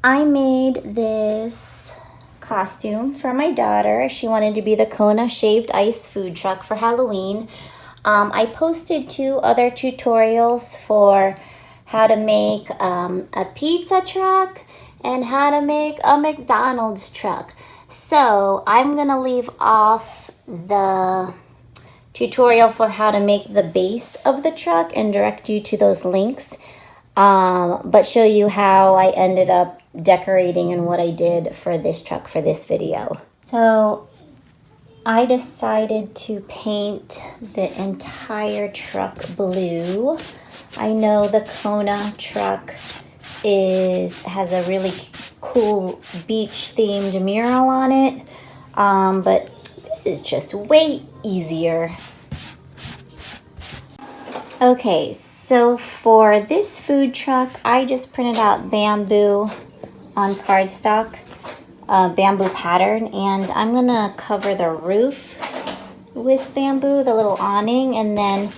I made this costume for my daughter. She wanted to be the Kona Shaved Ice food truck for Halloween. I posted 2 other tutorials for how to make a pizza truck and how to make a McDonald's truck. So I'm gonna leave off the tutorial for how to make the base of the truck and direct you to those links, but show you how I ended up decorating and what I did for this truck for this video. So I decided to paint the entire truck blue. I know the Kona truck has a really cool beach themed mural on it, but this is just way easier. Okay, so for this food truck, I just printed out bamboo on cardstock, bamboo pattern, and I'm gonna cover the roof with bamboo, the little awning, and then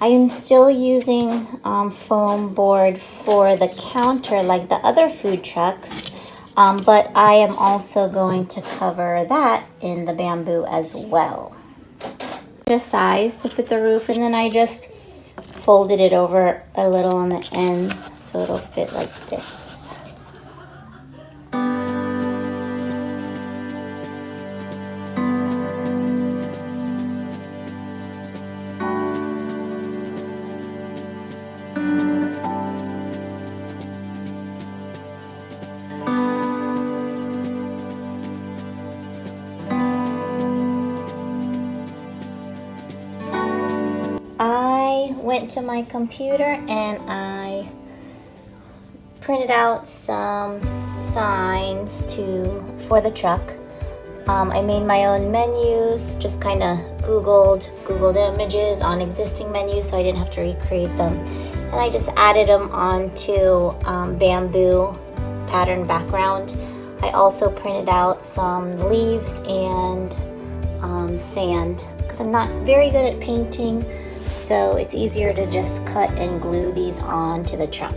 I am still using foam board for the counter like the other food trucks, but I am also going to cover that in the bamboo as well. A size to put the roof, and then I just folded it over a little on the ends so it'll fit like this. I went to my computer and I printed out some signs for the truck. I made my own menus, just kind of Googled images on existing menus so I didn't have to recreate them. And I just added them onto bamboo pattern background. I also printed out some leaves and sand because I'm not very good at painting. So it's easier to just cut and glue these onto the truck.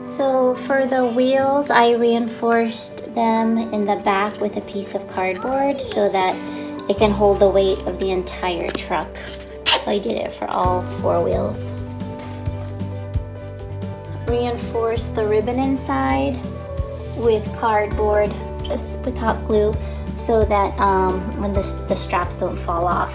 So for the wheels, I reinforced them in the back with a piece of cardboard so that it can hold the weight of the entire truck. So I did it for all 4 wheels. Reinforce the ribbon inside with cardboard, just with hot glue, so that when the straps don't fall off.